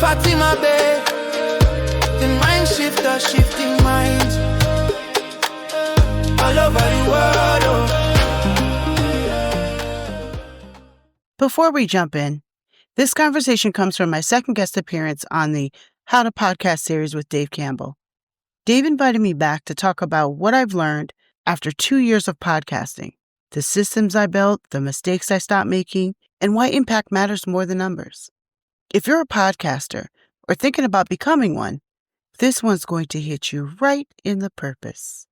Fatima, babe. The MindShifter, shifting minds all over the world. Oh. Before we jump in, this conversation comes from my second guest appearance on the How to Podcast series with Dave Campbell. Dave invited me back to talk about what I've learned after 2 years of podcasting, the systems I built, the mistakes I stopped making, and why impact matters more than numbers. If you're a podcaster or thinking about becoming one, this one's going to hit you right in the purpose.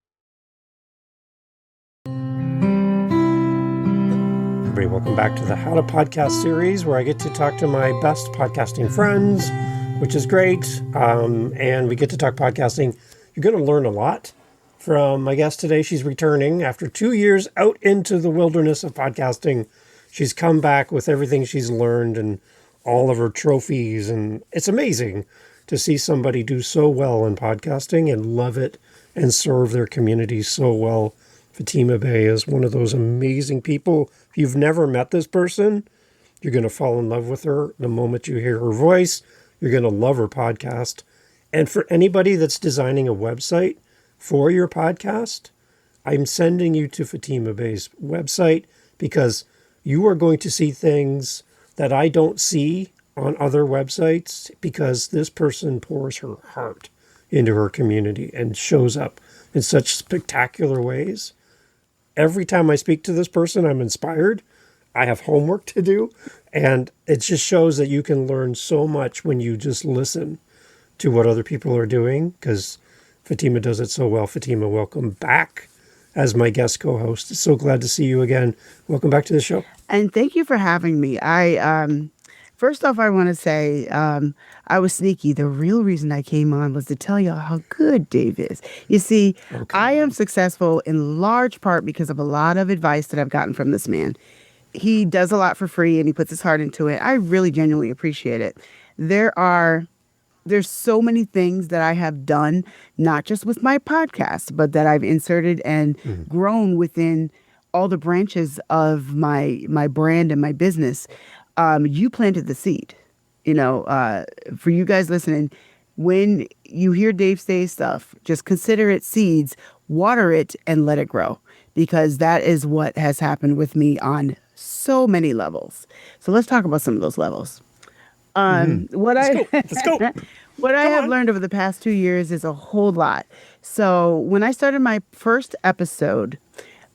Everybody, welcome back to the How to Podcast series, where I get to talk to my best podcasting friends, which is great. And we get to talk podcasting. You're going to learn a lot from my guest today. She's returning after 2 years out into the wilderness of podcasting. She's come back with everything she's learned and all of her trophies. And it's amazing to see somebody do so well in podcasting and love it and serve their community so well. Fatima Bay is one of those amazing people. If you've never met this person, you're going to fall in love with her the moment you hear her voice. You're going to love her podcast. And for anybody that's designing a website for your podcast, I'm sending you to Fatima Bay's website because you are going to see things that I don't see on other websites, because this person pours her heart into her community and shows up in such spectacular ways. Every time I speak to this person, I'm inspired. I have homework to do. And it just shows that you can learn so much when you just listen to what other people are doing, because Fatima does it so well. Fatima, welcome back as my guest co-host. So glad to see you again. Welcome back to the show. And thank you for having me. First off, I want to say I was sneaky. The real reason I came on was to tell you how good Dave is. You see, okay. I am successful in large part because of a lot of advice that I've gotten from this man. He does a lot for free and he puts his heart into it. I really genuinely appreciate it. There's so many things that I have done, not just with my podcast, but that I've inserted and grown within all the branches of my brand and my business. You planted the seed, for you guys listening. When you hear Dave say stuff, just consider it seeds, water it, and let it grow, because that is what has happened with me on so many levels. So let's talk about some of those levels. Let's go. What I have learned over the past 2 years is a whole lot. So when I started my first episode,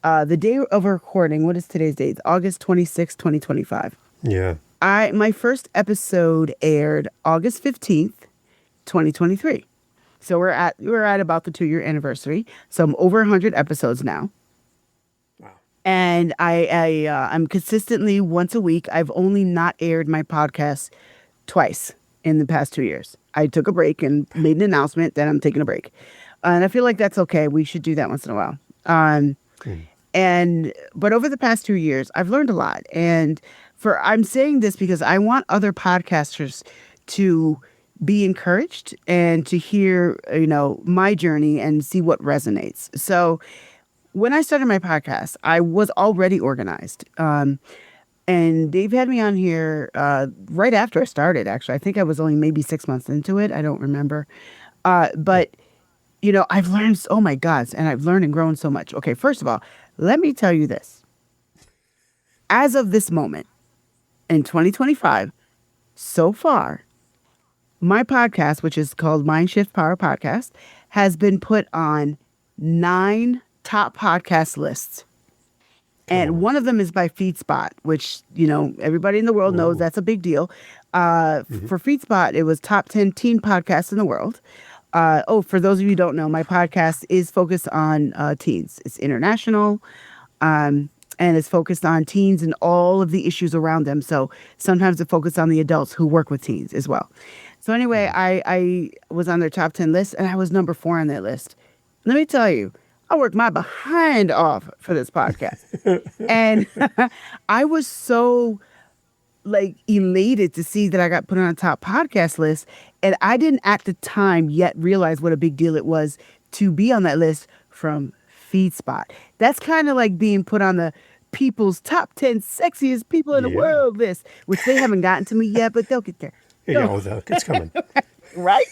the day of recording, what is today's date? August 26, 2025. Yeah. My first episode aired August 15th, 2023. So we're at about the 2-year anniversary. So I'm over 100 episodes now. Wow. And I'm consistently once a week. I've only not aired my podcast twice in the past 2 years. I took a break and made an announcement that I'm taking a break. And I feel like that's okay. We should do that once in a while. But over the past 2 years, I've learned a lot. And I'm saying this because I want other podcasters to be encouraged and to hear, my journey and see what resonates. So when I started my podcast, I was already organized. And Dave had me on here right after I started, actually. I think I was only maybe 6 months into it. I don't remember. But I've learned, oh my God, and I've learned and grown so much. Okay, first of all, let me tell you this. As of this moment, in 2025, so far, my podcast, which is called MindShift Power Podcast, has been put on 9 top podcast lists. And one of them is by FeedSpot, which, everybody in the world knows that's a big deal. For FeedSpot, it was top 10 teen podcasts in the world. For those of you who don't know, my podcast is focused on teens. It's international, and it's focused on teens and all of the issues around them. So sometimes it focuses on the adults who work with teens as well. So anyway, I was on their top 10 list, and I was number 4 on that list. Let me tell you, I worked my behind off for this podcast. And I was so elated to see that I got put on a top podcast list. And I didn't at the time yet realize what a big deal it was to be on that list from FeedSpot. That's kind of like being put on the people's top 10 sexiest people in the world list, which they haven't gotten to me yet, but they'll get there. It's coming. Right?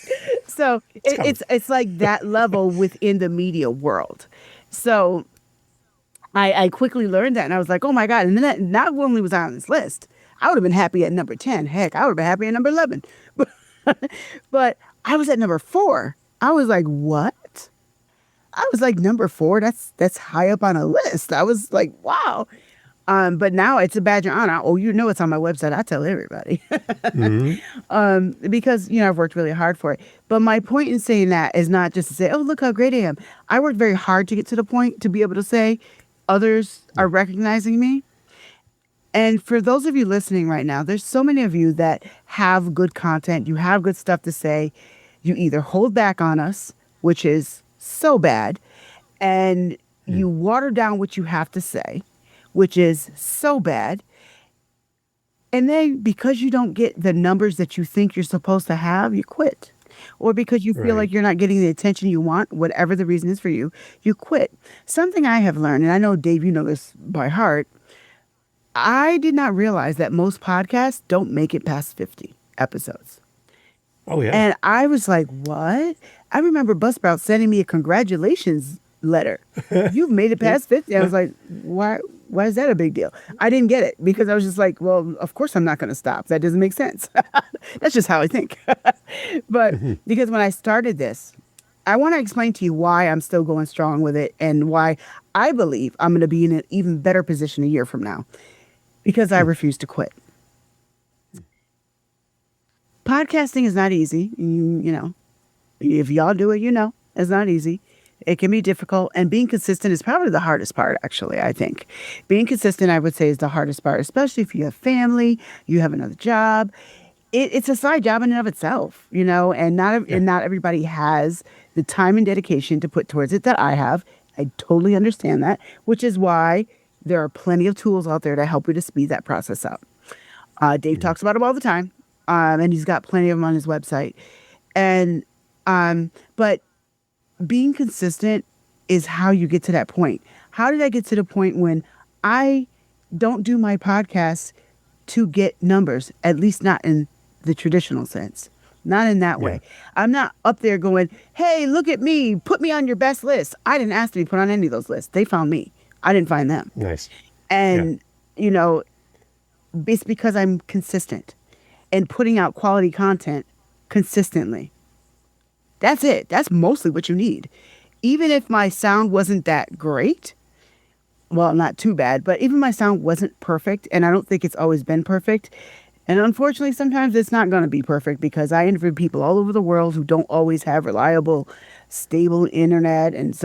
So it's like that level within the media world. So I quickly learned that, and I was like, oh my God. And then that not only was I on this list, I would have been happy at number 10. Heck, I would have been happy at number 11. But I was at number 4. I was like, what? I was like, number 4? That's high up on a list. I was like, wow. But now it's a badge of honor. Oh, it's on my website. I tell everybody. Because, I've worked really hard for it. But my point in saying that is not just to say, oh, look how great I am. I worked very hard to get to the point to be able to say others are recognizing me. And for those of you listening right now, there's so many of you that have good content. You have good stuff to say. You either hold back on us, which is so bad, and you water down what you have to say, which is so bad. And then because you don't get the numbers that you think you're supposed to have, you quit. Or because you feel like you're not getting the attention you want, whatever the reason is for you, you quit. Something I have learned, and I know, Dave, you know this by heart, I did not realize that most podcasts don't make it past 50 episodes. Oh, yeah. And I was like, what? I remember Buzzsprout sending me a congratulations letter. You've made it past 50. I was like, why is that a big deal? I didn't get it because I was just like, well, of course I'm not going to stop. That doesn't make sense. That's just how I think. But because when I started this, I want to explain to you why I'm still going strong with it and why I believe I'm going to be in an even better position a year from now because I refuse to quit. Podcasting is not easy. If y'all do it, it's not easy. It can be difficult, and being consistent is probably the hardest part, actually, I think. Being consistent, I would say, is the hardest part, especially if you have family, you have another job. It's a side job in and of itself, and not everybody has the time and dedication to put towards it that I have. I totally understand that, which is why there are plenty of tools out there to help you to speed that process up. Dave talks about them all the time, and he's got plenty of them on his website. But being consistent is how you get to that point. How did I get to the point when I don't do my podcast to get numbers, at least not in the traditional sense, not in that way. I'm not up there going, hey, look at me, put me on your best list. I didn't ask to be put on any of those lists. They found me. I didn't find them. Nice. And, it's because I'm consistent and putting out quality content consistently. That's it. That's mostly what you need. Even if my sound wasn't that great, well, not too bad, but even my sound wasn't perfect, and I don't think it's always been perfect. And unfortunately, sometimes it's not going to be perfect because I interview people all over the world who don't always have reliable, stable internet. And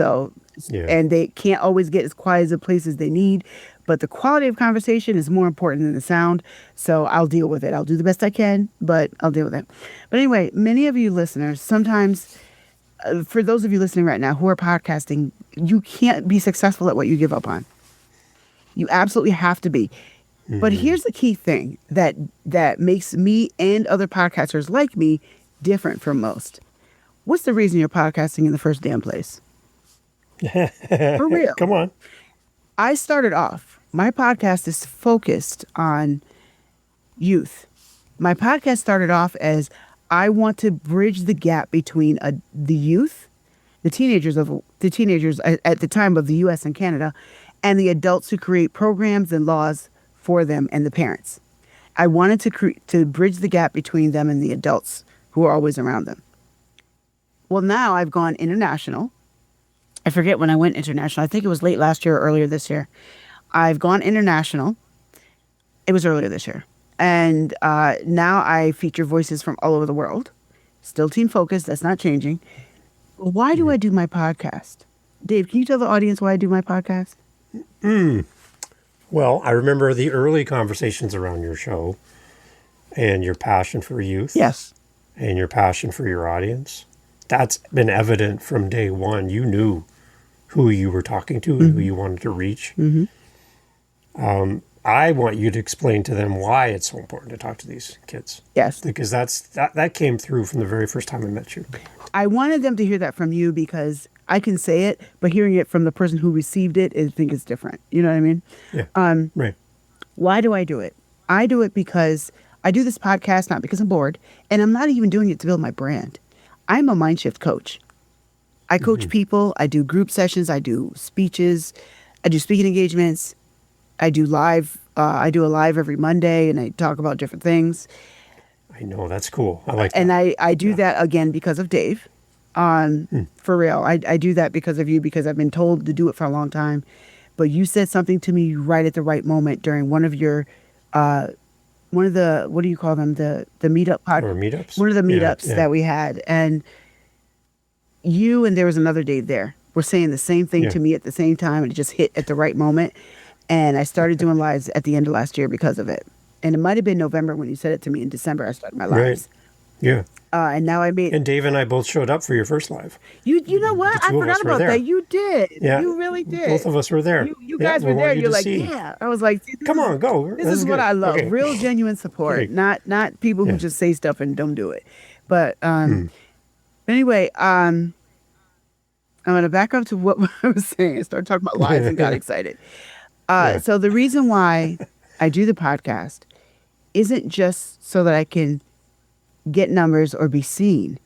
and they can't always get as quiet as a place as they need. But the quality of conversation is more important than the sound. So I'll deal with it. I'll do the best I can, but I'll deal with it. But anyway, many of you listeners, sometimes for those of you listening right now who are podcasting, you can't be successful at what you give up on. You absolutely have to be. Mm-hmm. But here's the key thing that makes me and other podcasters like me different from most. What's the reason you're podcasting in the first damn place? For real. Come on. I started off, my podcast is focused on youth. My podcast started off as I want to bridge the gap between the youth, the teenagers at the time of the U.S. and Canada, and the adults who create programs and laws for them and the parents. I wanted to bridge the gap between them and the adults who are always around them. Well, now I've gone international. I forget when I went international. I think it was late last year or earlier this year. I've gone international. It was earlier this year. And now I feature voices from all over the world. Still team focused. That's not changing. Why do I do my podcast? Dave, can you tell the audience why I do my podcast? Well, I remember the early conversations around your show and your passion for youth. Yes. And your passion for your audience. That's been evident from day one. You knew who you were talking to and who you wanted to reach. Mm-hmm. I want you to explain to them why it's so important to talk to these kids. Yes. Because that came through from the very first time I met you. I wanted them to hear that from you because I can say it, but hearing it from the person who received it, I think it's different. You know what I mean? Yeah. Right. Why do I do it? I do it because I do this podcast not because I'm bored, and I'm not even doing it to build my brand. I'm a MindShift coach. I coach people. I do group sessions. I do speeches. I do speaking engagements. I do live. I do a live every Monday, and I talk about different things. I know, that's cool. I like that. And I do that again because of Dave. For real. I do that because of you, because I've been told to do it for a long time. But you said something to me right at the right moment during one of your, one of the, what do you call them? The meetup Or meetups? One of the meetups Yeah. that we had. And you and there was another Dave there were saying the same thing to me at the same time. And it just hit at the right moment. And I started doing lives at the end of last year because of it. And it might have been November when you said it to me. In December, I started my lives. Yeah. And now I made... And Dave and I both showed up for your first live. You know what? I two of us forgot were about there. that. You did. Yeah. You really did. Both of us were there. You guys were there. You're like, yeah. I was like, come on, go. This is what I love. Okay. Real, genuine support. Okay. Not people who just say stuff and don't do it. But anyway, I'm going to back up to what I was saying. I started talking about lives and got excited. So the reason why I do the podcast isn't just so that I can get numbers or be seen.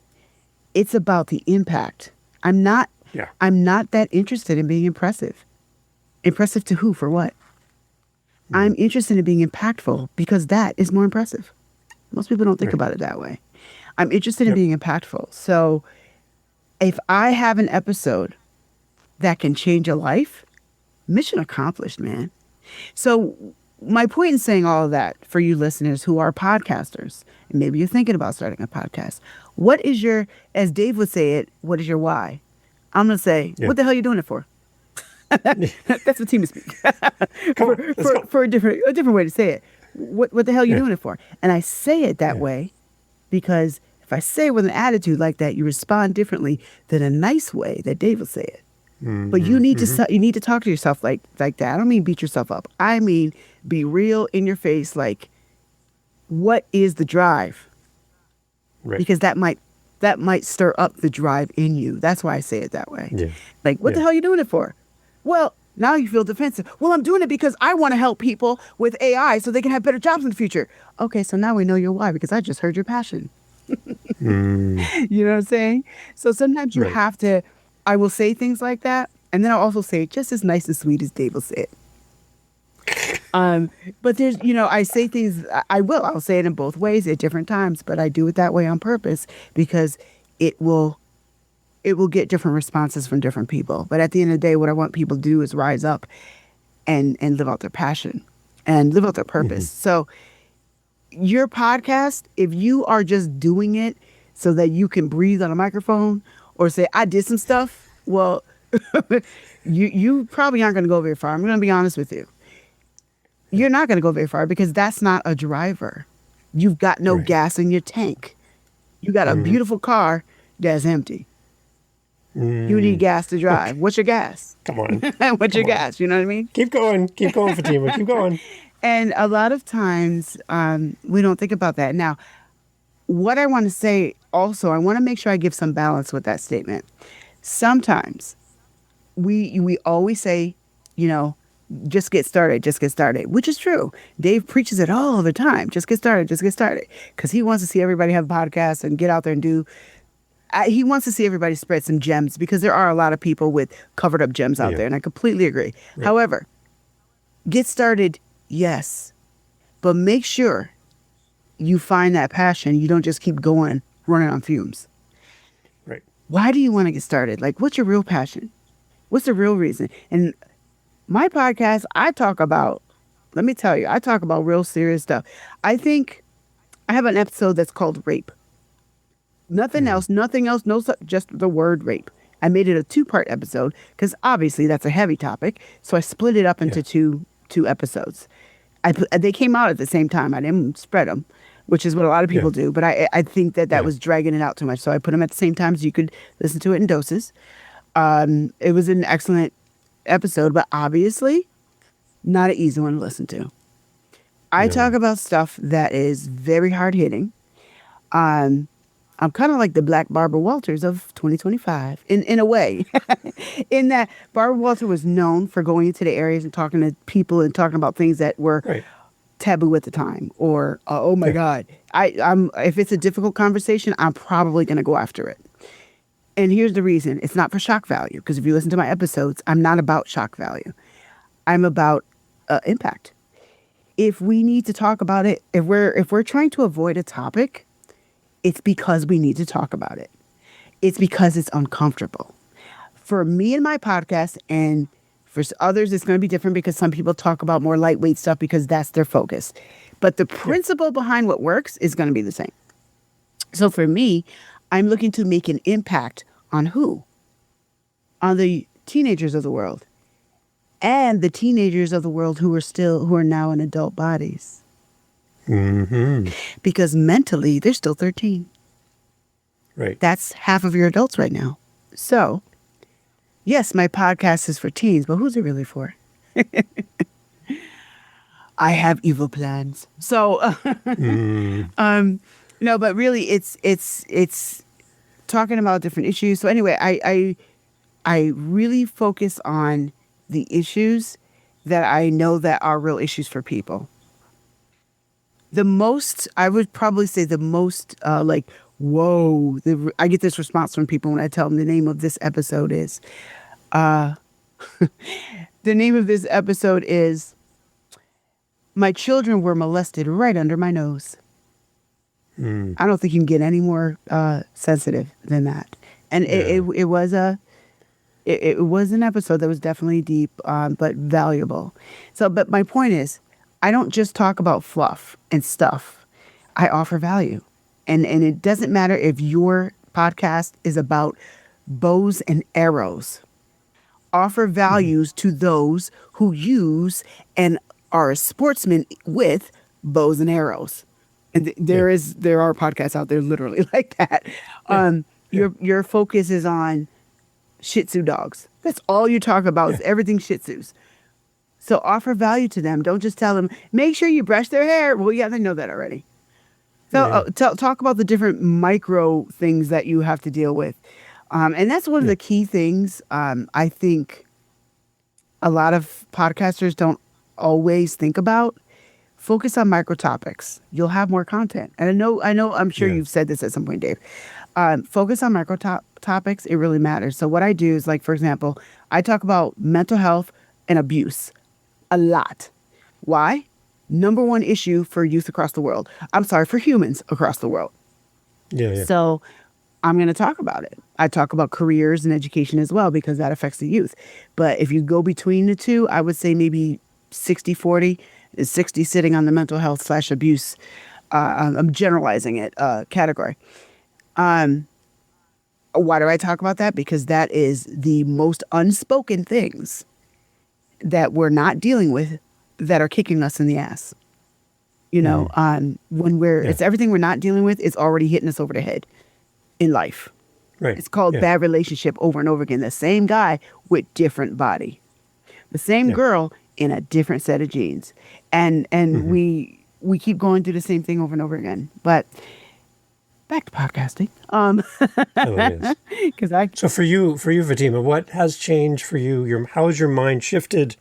It's about the impact. I'm not that interested in being impressive. Impressive to who? For what? I'm interested in being impactful because that is more impressive. Most people don't think about it that way. I'm interested in being impactful. So if I have an episode that can change a life, mission accomplished, man. So my point in saying all of that for you listeners who are podcasters, and maybe you're thinking about starting a podcast, what is your, as Dave would say it, what is your why? I'm going to say, what the hell are you doing it for? That's what Fatima speak. For a different way to say it. What the hell are you doing it for? And I say it that way because if I say it with an attitude like that, you respond differently than a nice way that Dave will say it. But you need to talk to yourself like that. I don't mean beat yourself up. I mean be real in your face. Like, what is the drive? Right. Because that might stir up the drive in you. That's why I say it that way. Yeah. Like, what the hell are you doing it for? Well, now you feel defensive. Well, I'm doing it because I want to help people with AI so they can have better jobs in the future. Okay, so now we know your why because I just heard your passion. You know what I'm saying? So sometimes you have to. I will say things like that, and then I'll also say it just as nice and sweet as Dave will say it. But there's, I say things, I'll say it in both ways at different times, but I do it that way on purpose because it will get different responses from different people. But at the end of the day, what I want people to do is rise up and live out their passion and live out their purpose. So your podcast, if you are just doing it so that you can breathe on a microphone or say, I did some stuff, well, you probably aren't going to go very far. I'm going to be honest with you. You're not going to go very far because that's not a driver. You've got no gas in your tank. You got a beautiful car that's empty. You need gas to drive. What's your gas? Come on. What's your gas? You know what I mean? Keep going, Fatima. Keep going. And a lot of times we don't think about that. Now, what I want to say also, I want to make sure I give some balance with that statement. Sometimes we always say, just get started, which is true. Dave preaches it all the time. Just get started. Because he wants to see everybody have podcasts and get out there and do. He wants to see everybody spread some gems because there are a lot of people with covered up gems out there. And I completely agree. Right. However, get started, yes. But make sure you find that passion. You don't just keep going, running on fumes. Right. Why do you want to get started? Like, what's your real passion? What's the real reason? And my podcast, I talk about real serious stuff. I think I have an episode that's called Rape. Nothing else, just the word rape. I made it a 2-part episode because obviously that's a heavy topic. So I split it up into two episodes. They came out at the same time. I didn't spread them, which is what a lot of people do. But I think that was dragging it out too much. So I put them at the same time so you could listen to it in doses. It was an excellent episode, but obviously not an easy one to listen to. I talk about stuff that is very hard hitting. I'm kind of like the Black Barbara Walters of 2025 in a way, in that Barbara Walters was known for going into the areas and talking to people and talking about things that were taboo at the time, or oh my God, I'm if it's a difficult conversation, I'm probably going to go after it. And here's the reason: it's not for shock value. Because if you listen to my episodes, I'm not about shock value. I'm about impact. If we need to talk about it, if we're trying to avoid a topic, it's because we need to talk about it. It's because it's uncomfortable. For me and my podcast, and for others, it's going to be different because some people talk about more lightweight stuff because that's their focus. But the principle behind what works is going to be the same. So for me, I'm looking to make an impact on who? On the teenagers of the world. And the teenagers of the world who are now in adult bodies. Mm-hmm. Because mentally, they're still 13. Right. That's half of your adults right now. So, yes, my podcast is for teens, but who's it really for? I have evil plans. So, no, but really, it's talking about different issues. So anyway, I really focus on the issues that I know that are real issues for people. I would probably say the most, whoa, I get this response from people when I tell them the name of this episode is, the name of this episode is, My Children Were Molested Right Under My Nose. I don't think you can get any more sensitive than that. And it was an episode that was definitely deep, but valuable. So, but my point is, I don't just talk about fluff and stuff. I offer value. And it doesn't matter if your podcast is about bows and arrows. Offer values to those who use and are a sportsman with bows and arrows. And there are podcasts out there literally like that. Your focus is on Shih Tzu dogs. That's all you talk about is everything Shih Tzus. So offer value to them. Don't just tell them, make sure you brush their hair. Well, yeah, they know that already. So talk about the different micro things that you have to deal with. And that's one of the key things I think a lot of podcasters don't always think about. Focus on micro topics. You'll have more content. And I'm sure you've said this at some point, Dave. Focus on micro topics. It really matters. So what I do is, like, for example, I talk about mental health and abuse a lot. Why? Number one issue for youth across the world. I'm sorry, for humans across the world. Yeah. So I'm going to talk about it. I talk about careers and education as well because that affects the youth. But if you go between the two, I would say maybe 60-40 is 60 sitting on the mental health / abuse. I'm generalizing it category. Why do I talk about that? Because that is the most unspoken things that we're not dealing with that are kicking us in the ass. You know, when it's everything we're not dealing with, it's already hitting us over the head in life. Right. It's called bad relationship over and over again. The same guy with different body, the same girl in a different set of jeans. And we keep going through the same thing over and over again. But back to podcasting. So for you, Fatima, what has changed for you? How has your mind shifted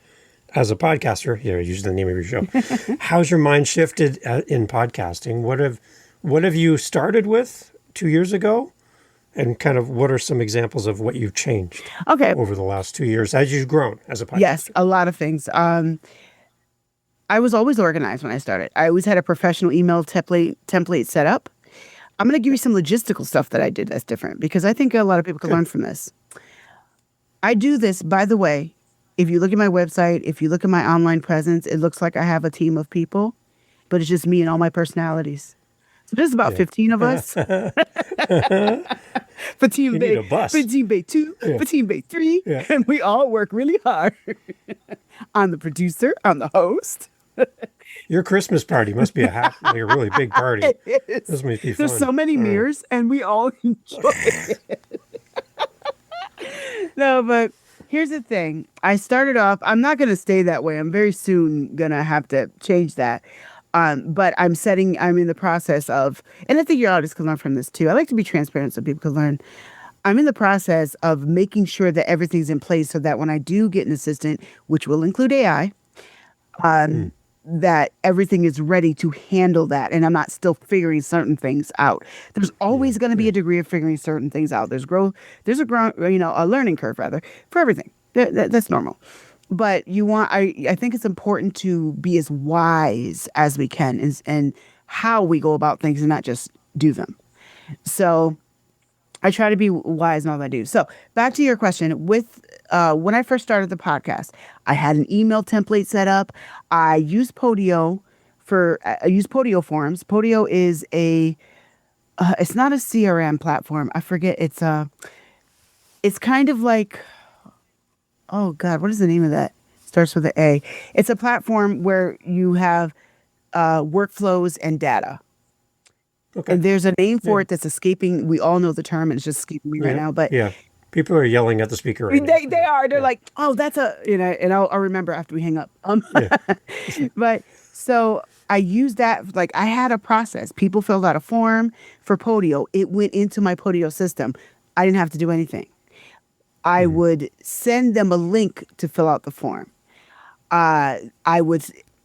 as a podcaster? Here, use the name of your show. How's your mind shifted in podcasting? What have you started with 2 years ago? And kind of what are some examples of what you've changed over the last 2 years as you've grown as a podcaster? Yes, a lot of things. I was always organized when I started. I always had a professional email template set up. I'm going to give you some logistical stuff that I did that's different because I think a lot of people can learn from this. I do this, by the way, if you look at my website, if you look at my online presence, it looks like I have a team of people, but it's just me and all my personalities. So there's about 15 of us. Fatima Bay 2, Fatima Bay 3, and we all work really hard. I'm the producer, I'm the host. Your Christmas party must be a really big party. It is. This must be fun. There's so many mirrors, and we all enjoy it. No, but here's the thing. I started off, I'm not going to stay that way. I'm very soon going to have to change that. But I'm in the process of, and I think your audience can learn from this too. I like to be transparent so people can learn. I'm in the process of making sure that everything's in place so that when I do get an assistant, which will include AI, that everything is ready to handle that, and I'm not still figuring certain things out. There's always going to be a degree of figuring certain things out. There's a learning curve rather for everything. That's normal. But I think it's important to be as wise as we can and how we go about things and not just do them. So I try to be wise in all that I do. So back to your question. With when I first started the podcast, I had an email template set up. I used Podio forums. Podio is it's not a CRM platform. I forget. It's kind of like, oh God, what is the name of that? Starts with an A. It's a platform where you have workflows and data. Okay. And there's a name for it that's escaping. We all know the term, and it's just escaping me right now. But people are yelling at the speaker right now. They are. They're like, oh, that's and I'll remember after we hang up. But so I used that. Like, I had a process. People filled out a form for Podio. It went into my Podio system. I didn't have to do anything. I would send them a link to fill out the form. I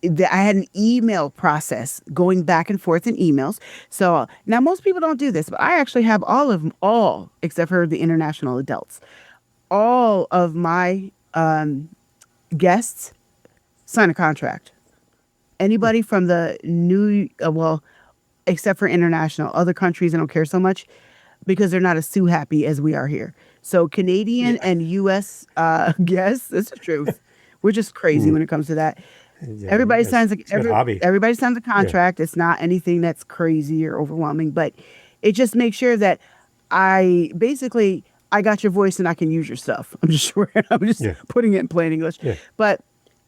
had an email process going back and forth in emails. So now most people don't do this, but I actually have all except for the international adults. All of my guests sign a contract. Anybody from the except for international, other countries, I don't care so much because they're not as too happy as we are here. So Canadian and U.S. Guests, that's the truth. We're just crazy when it comes to that. Yeah, everybody signs a contract. Yeah. It's not anything that's crazy or overwhelming, but it just makes sure that I got your voice and I can use your stuff. I'm just putting it in plain English. Yeah. But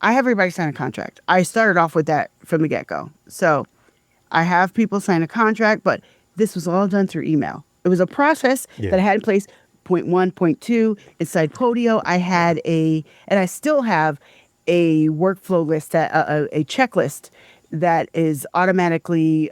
I have everybody sign a contract. I started off with that from the get-go. So I have people sign a contract, but this was all done through email. It was a process that I had in place. Point 1, point 2, inside Podio, I had and I still have a workflow list, a checklist that is automatically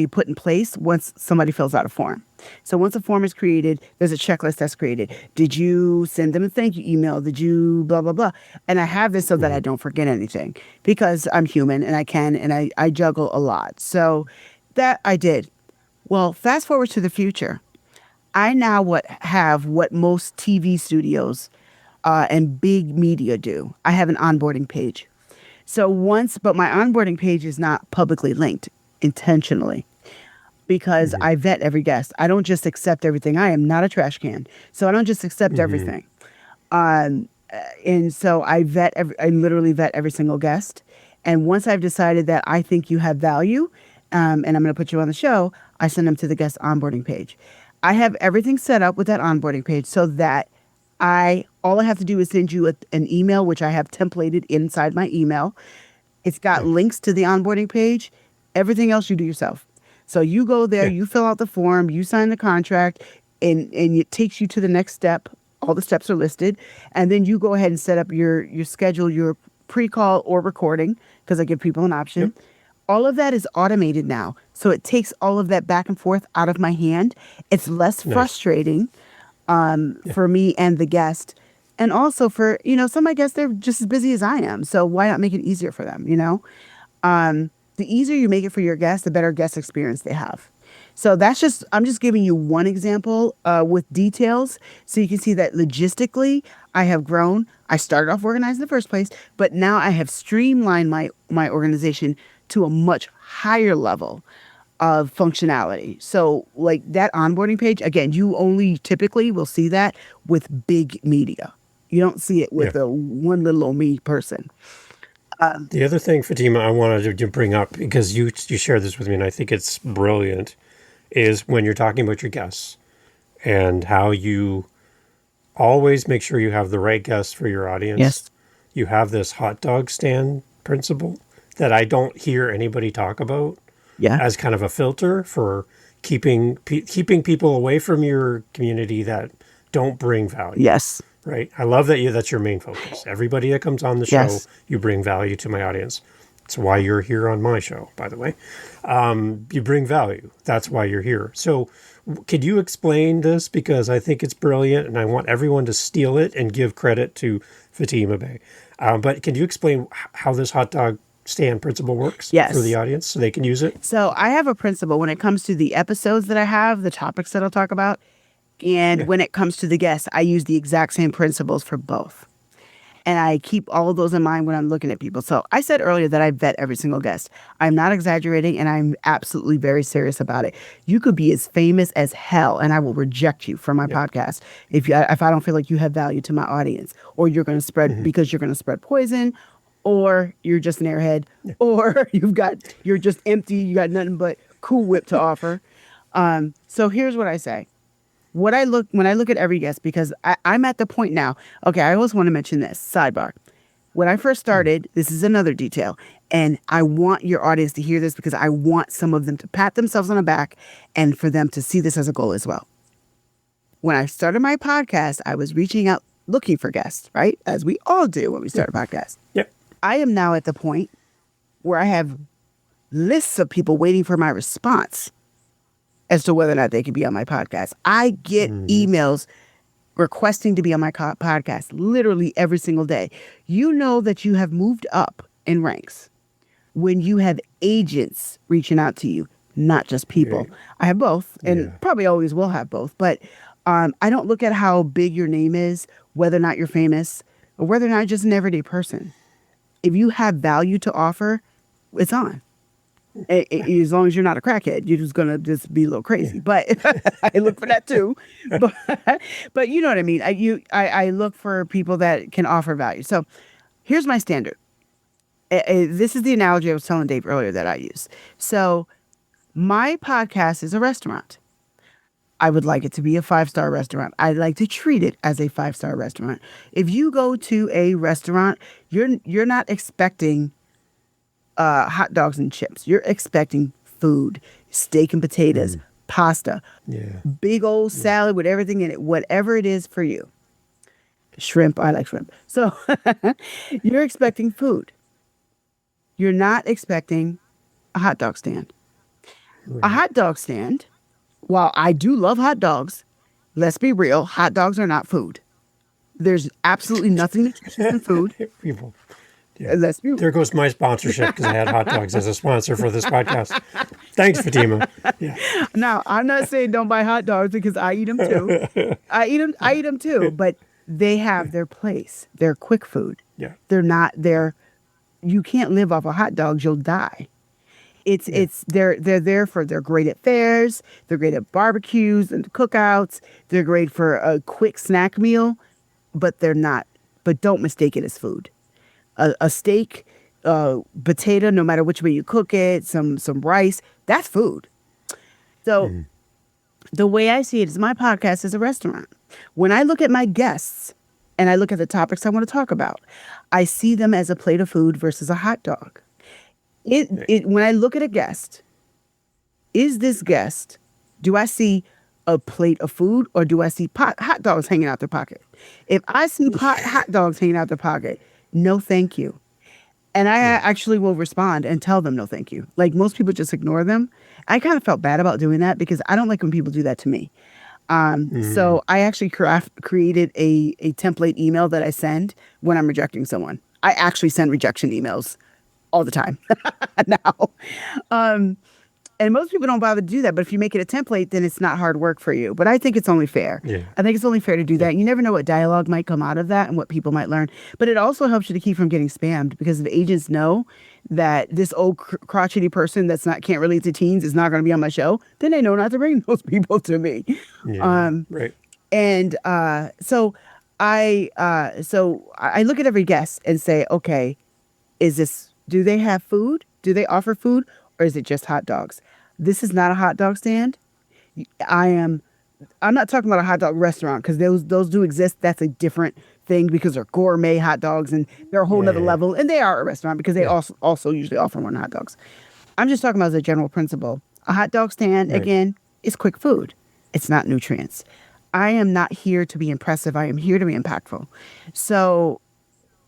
put in place once somebody fills out a form. So once a form is created, there's a checklist that's created. Did you send them a thank you email? Did you blah, blah, blah? And I have this so that I don't forget anything because I'm human and I juggle a lot. So that I did. Well, fast forward to the future. I now have what most TV studios and big media do. I have an onboarding page. But my onboarding page is not publicly linked intentionally because I vet every guest. I don't just accept everything. I am not a trash can. So I don't just accept everything. And so I literally vet every single guest. And once I've decided that I think you have value, and I'm going to put you on the show, I send them to the guest onboarding page. I have everything set up with that onboarding page so that all I have to do is send you an email, which I have templated inside my email. It's got links to the onboarding page. Everything else you do yourself. So you go there, you fill out the form, you sign the contract, and it takes you to the next step. All the steps are listed. And then you go ahead and set up your schedule, your pre-call or recording, because I give people an option. Yep. All of that is automated now. So it takes all of that back and forth out of my hand. It's less frustrating for me and the guest. And also for, some of my guests, they're just as busy as I am. So why not make it easier for them, The easier you make it for your guests, the better guest experience they have. So I'm just giving you one example with details so you can see that logistically I have grown. I started off organized in the first place, but now I have streamlined my organization to a much higher level of functionality. So like that onboarding page, again, you only typically will see that with big media. You don't see it with a one little old me person. The other thing, Fatima, I wanted to bring up, because you shared this with me and I think it's brilliant, is when you're talking about your guests and how you always make sure you have the right guests for your audience. Yes. You have this hot dog stand principle that I don't hear anybody talk about as kind of a filter for keeping people away from your community that don't bring value. Yes. Right. I love that that's your main focus. Everybody that comes on the show, you bring value to my audience. That's why you're here on my show, by the way. You bring value. That's why you're here. So could you explain this? Because I think it's brilliant and I want everyone to steal it and give credit to Fatima Bey. But can you explain how this hot dog stand principle works Yes. for the audience so they can use it? So I have a principle when it comes to the episodes that I have, the topics that I'll talk about. And when it comes to the guests, I use the exact same principles for both. And I keep all of those in mind when I'm looking at people. So I said earlier that I vet every single guest. I'm not exaggerating, and I'm absolutely very serious about it. You could be as famous as hell, and I will reject you from my podcast if I don't feel like you have value to my audience, or you're going to spread because you're going to spread poison, or you're just an airhead, or you're just empty. You got nothing but Cool Whip to offer. So here's what I say. When I look at every guest, because I'm at the point now, okay, I always want to mention this, sidebar. When I first started, this is another detail, and I want your audience to hear this because I want some of them to pat themselves on the back and for them to see this as a goal as well. When I started my podcast, I was reaching out looking for guests, right? As we all do when we start a podcast. Yep. I am now at the point where I have lists of people waiting for my response as to whether or not they can be on my podcast. I get emails requesting to be on my podcast literally every single day. You know that you have moved up in ranks when you have agents reaching out to you, not just people. Right. I have both, and probably always will have both. But I don't look at how big your name is, whether or not you're famous, or whether or not you're just an everyday person. If you have value to offer, it's on. As long as you're not a crackhead, you're just gonna just be a little crazy. But I look for that too. But you know what I mean. I look for people that can offer value. So here's my standard. This is the analogy I was telling Dave earlier that I use. So my podcast is a restaurant. I would like it to be a 5-star restaurant. I like to treat it as a 5-star restaurant. If you go to a restaurant, you're not expecting hot dogs and chips. You're expecting food, steak and potatoes, pasta, big old salad with everything in it, whatever it is for you. Shrimp, I like shrimp. So you're expecting food. You're not expecting a hot dog stand. Right. A hot dog stand, while I do love hot dogs, let's be real, hot dogs are not food. There's absolutely nothing nutritious in food. People. Yeah. There goes my sponsorship because I had hot dogs as a sponsor for this podcast. Thanks, Fatima. Yeah. Now, I'm not saying don't buy hot dogs because I eat them too. I eat them too, but they have their place. They're quick food. Yeah. They're not there. You can't live off of hot dogs. You'll die. They're there for, they're great at fairs. They're great at barbecues and cookouts. They're great for a quick snack meal, but don't mistake it as food. A steak, potato, no matter which way you cook it, some rice, that's food. So the way I see it is my podcast is a restaurant. When I look at my guests and I look at the topics I want to talk about, I see them as a plate of food versus a hot dog. When I look at a guest, is this guest, do I see a plate of food or do I see hot dogs hanging out their pocket? If I see hot dogs hanging out their pocket, no, thank you. And I actually will respond and tell them no, thank you. Like most people just ignore them. I kind of felt bad about doing that because I don't like when people do that to me. So I actually created a template email that I send when I'm rejecting someone. I actually send rejection emails all the time now. And most people don't bother to do that. But if you make it a template, then it's not hard work for you. But I think it's only fair. Yeah. I think it's only fair to do that. You never know what dialogue might come out of that and what people might learn. But it also helps you to keep from getting spammed because if agents know that this old crotchety person can't relate to teens is not going to be on my show, then they know not to bring those people to me. Yeah, right. And so I look at every guest and say, okay, do they have food? Do they offer food? Or is it just hot dogs? This is not a hot dog stand. I'm not talking about a hot dog restaurant because those do exist. That's a different thing because they're gourmet hot dogs and they're a whole nother level. And they are a restaurant because they also usually offer more hot dogs. I'm just talking about as a general principle. A hot dog stand, again, is quick food. It's not nutrients. I am not here to be impressive. I am here to be impactful. So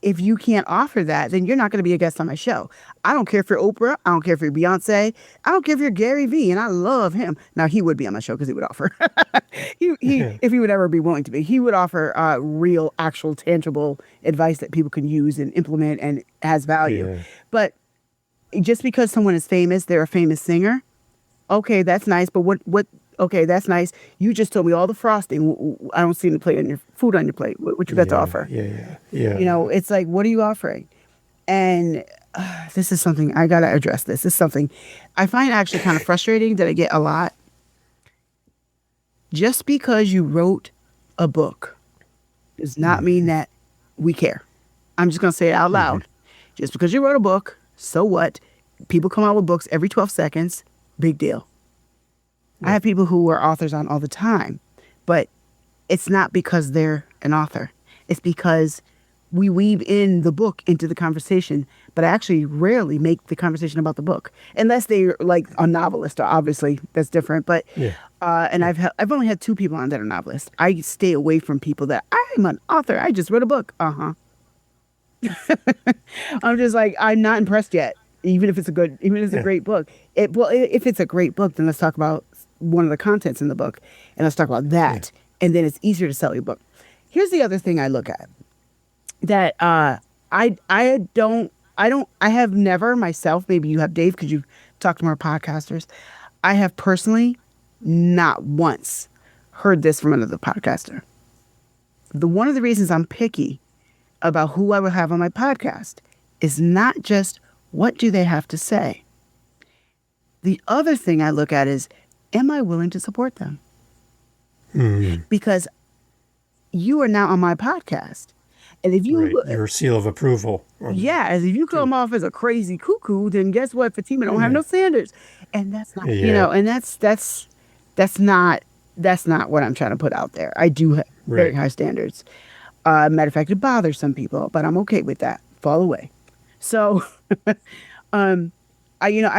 if you can't offer that, then you're not going to be a guest on my show. I don't care if you're Oprah. I don't care if you're Beyonce. I don't care if you're Gary Vee, and I love him. Now, he would be on my show because he would offer. If he would ever be willing to be, he would offer real, actual, tangible advice that people can use and implement and has value. Yeah. But just because someone is famous, they're a famous singer. Okay, that's nice. But what? Okay, that's nice. You just told me all the frosting. I don't see the plate on your food on your plate. What you got to offer? Yeah. You know, it's like, what are you offering? And this is something I got to address. This is something I find actually kind of frustrating that I get a lot. Just because you wrote a book does not mean that we care. I'm just going to say it out loud. Just because you wrote a book, so what? People come out with books every 12 seconds. Big deal. I have people who are authors on all the time, but it's not because they're an author. It's because we weave in the book into the conversation, but I actually rarely make the conversation about the book, unless they're like a novelist. Obviously, that's different. But and I've only had 2 people on that are novelists. I stay away from people that I'm an author. I just wrote a book. I'm just like, I'm not impressed yet. Even if it's a great book. If it's a great book, then let's talk about one of the contents in the book, and let's talk about that. And then it's easier to sell your book. Here's the other thing I look at that I have never myself. Maybe you have, Dave, because you've talked to more podcasters. I have personally not once heard this from another podcaster. One of the reasons I'm picky about who I will have on my podcast is not just what do they have to say. The other thing I look at is, am I willing to support them? Because you are now on my podcast. And if you... your seal of approval. As if you come off as a crazy cuckoo, then guess what? Fatima don't have no standards. And that's not, you know, and that's not what I'm trying to put out there. I do have very high standards. Matter of fact, it bothers some people, but I'm okay with that. Fall away. So, I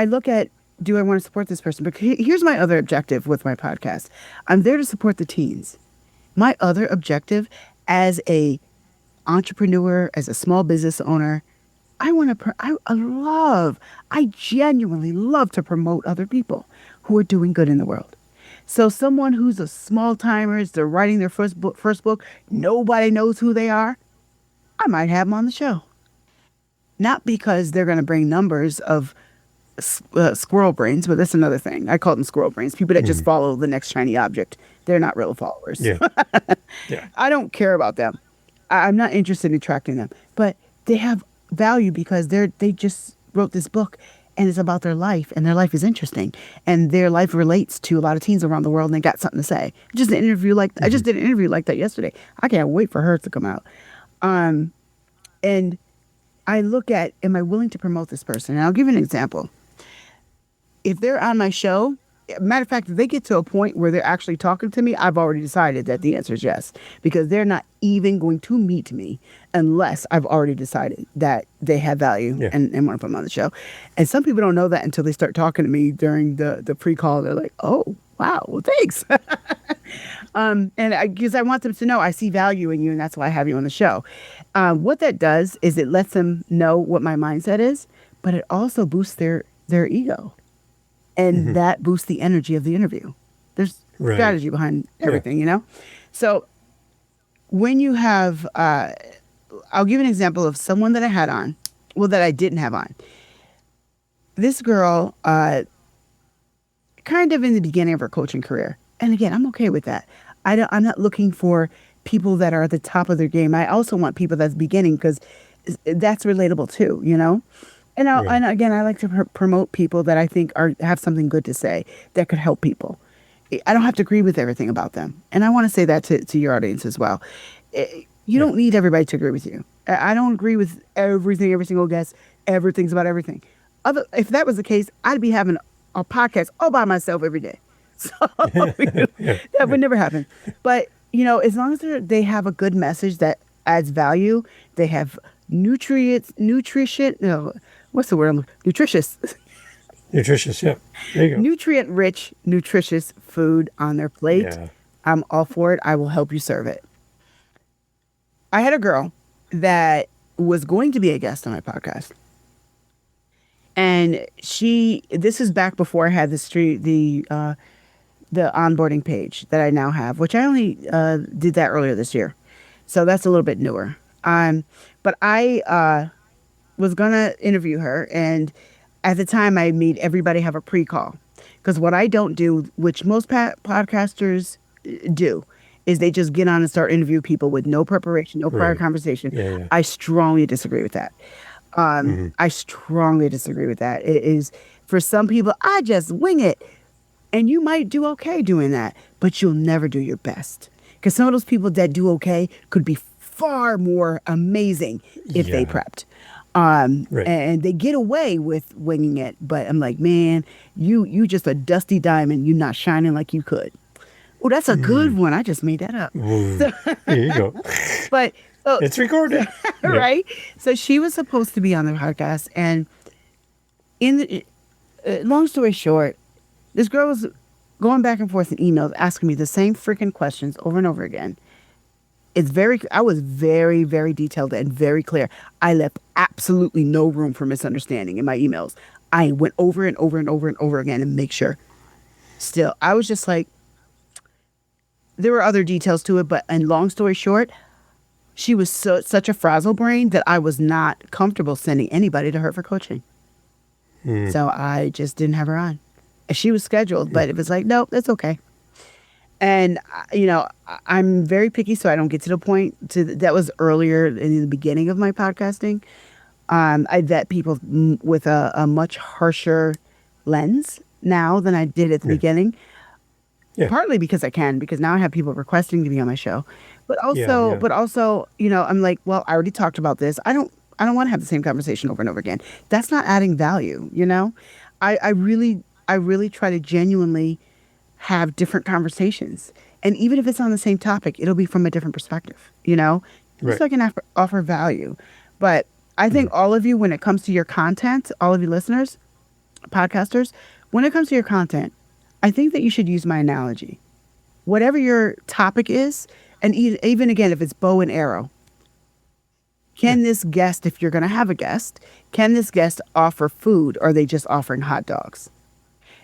look at, do I want to support this person? But here's my other objective with my podcast. I'm there to support the teens. My other objective as a entrepreneur, as a small business owner, I genuinely love to promote other people who are doing good in the world. So someone who's a small timer, they're writing their first book, nobody knows who they are, I might have them on the show. Not because they're going to bring numbers of squirrel brains, but that's another thing. I call them squirrel brains. People that just follow the next shiny object. They're not real followers. I don't care about them. I'm not interested in attracting them. But they have value because they just wrote this book and it's about their life, and their life is interesting, and their life relates to a lot of teens around the world, and they got something to say. I just did an interview like that yesterday. I can't wait for her to come out. And I look at, am I willing to promote this person? And I'll give you an example. If they're on my show, matter of fact, if they get to a point where they're actually talking to me, I've already decided that the answer is yes, because they're not even going to meet me unless I've already decided that they have value and want to put them on the show. And some people don't know that until they start talking to me during the pre-call. They're like, oh, wow, well, thanks. And because I want them to know I see value in you, and that's why I have you on the show. What that does is it lets them know what my mindset is, but it also boosts their ego. And that boosts the energy of the interview. There's strategy behind everything, you know? So when you have, I'll give an example of someone that I had on, that I didn't have on. This girl, kind of in the beginning of her coaching career. And again, I'm okay with that. I'm not looking for people that are at the top of their game. I also want people that's beginning, because that's relatable too, you know? And again, I like to promote people that I think have something good to say that could help people. I don't have to agree with everything about them. And I want to say that to your audience as well. You don't need everybody to agree with you. I don't agree with everything, every single guest ever thinks about everything. If that was the case, I'd be having a podcast all by myself every day. So that would never happen. But, you know, as long as they have a good message that adds value, they have nutritious, yeah. There you go. Nutrient-rich, nutritious food on their plate. Yeah. I'm all for it. I will help you serve it. I had a girl that was going to be a guest on my podcast. And this is back before I had the onboarding page that I now have, which I only did that earlier this year. So that's a little bit newer. But I was going to interview her. And at the time, I made everybody have a pre-call. Because what I don't do, which most podcasters do, is they just get on and start interviewing people with no preparation, no prior conversation. Yeah. I strongly disagree with that. I strongly disagree with that. It is, for some people, I just wing it. And you might do okay doing that, but you'll never do your best. Because some of those people that do okay could be far more amazing if they prepped. And they get away with winging it. But I'm like, man, you just a dusty diamond. You're not shining like you could. Oh, that's a good one. I just made that up. There you go. But it's recorded. Right? So she was supposed to be on the podcast. And long story short, this girl was going back and forth in emails asking me the same freaking questions over and over again. I was very, very detailed and very clear. I left absolutely no room for misunderstanding in my emails. I went over and over and over and over again and make sure. Still, I was just like, there were other details to it, but in long story short, she was such a frazzle brain that I was not comfortable sending anybody to her for coaching. So I just didn't have her on. She was scheduled, but it was like, nope, that's okay. And, I'm very picky, so I don't get to the point. That was earlier in the beginning of my podcasting. I vet people with a much harsher lens now than I did at the beginning. Yeah. Partly because because now I have people requesting to be on my show. But also, I'm like, well, I already talked about this. I don't want to have the same conversation over and over again. That's not adding value, I really try to genuinely have different conversations. And even if it's on the same topic, it'll be from a different perspective, just so I can offer value. But I think all of you, when it comes to your content, all of you listeners, podcasters, when it comes to your content, I think that you should use my analogy. Whatever your topic is, and even again, if it's bow and arrow, can this guest, if you're going to have a guest, can this guest offer food, or are they just offering hot dogs?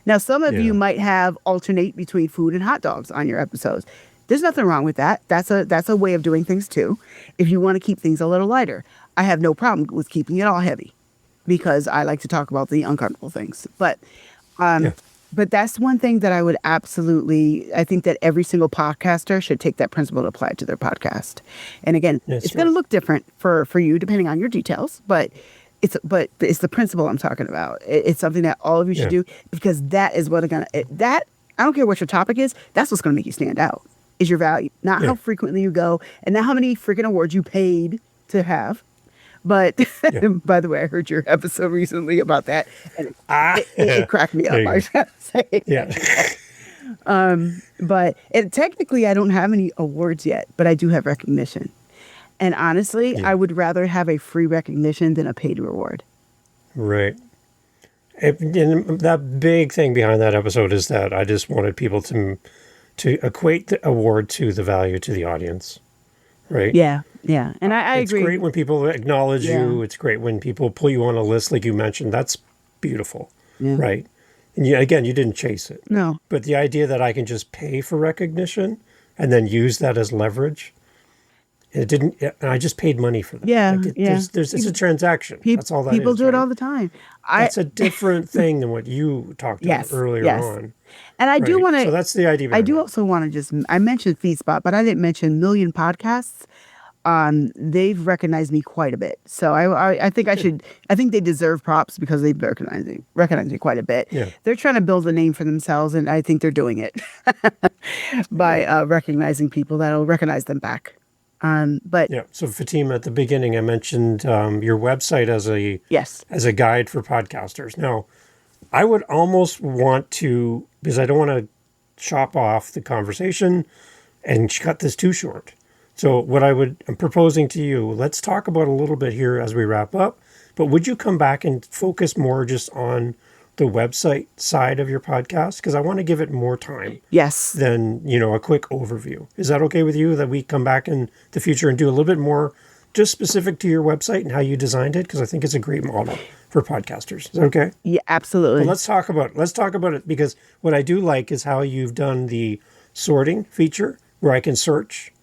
Now, some of you might have alternate between food and hot dogs on your episodes. There's nothing wrong with that. That's a way of doing things too. If you want to keep things a little lighter, I have no problem with keeping it all heavy, because I like to talk about the uncomfortable things. But that's one thing that I would I think that every single podcaster should take that principle to apply to their podcast. And again, it's going to look different for you depending on your details, but it's the principle I'm talking about. It's something that all of you should do, because that is what I don't care what your topic is, that's what's going to make you stand out, is your value. Not how frequently you go, and not how many freaking awards you paid to have. But by the way, I heard your episode recently about that, and it cracked me up. I was going to say. But technically, I don't have any awards yet, but I do have recognition. And honestly, I would rather have a free recognition than a paid reward. Right. And that big thing behind that episode is that I just wanted people to equate the award to the value to the audience. Right? Yeah. And I agree. It's great when people acknowledge you. It's great when people pull you on a list like you mentioned. That's beautiful. Yeah. Right? And you didn't chase it. No. But the idea that I can just pay for recognition and then use that as leverage, and I just paid money for that. Yeah, it's a transaction. That's all that people is. Do it all the time. That's a different thing than what you talked about earlier on. And I do want to. So that's the idea. I do also want to I mentioned FeedSpot, but I didn't mention Million Podcasts. They've recognized me quite a bit. So I think I think they deserve props because they've recognized me quite a bit. Yeah. They're trying to build a name for themselves, and I think they're doing it by recognizing people that'll recognize them back. So Fatima, at the beginning, I mentioned your website as a guide for podcasters. Now, I would almost want to, because I don't want to chop off the conversation and cut this too short. So what I'm proposing to you, let's talk about a little bit here as we wrap up, but would you come back and focus more just on the website side of your podcast? Because I want to give it more time. Yes. Than, a quick overview. Is that okay with you, that we come back in the future and do a little bit more just specific to your website and how you designed it? Because I think it's a great model for podcasters. Is that okay? Yeah, absolutely. Well, let's talk about it, because what I do like is how you've done the sorting feature where I can search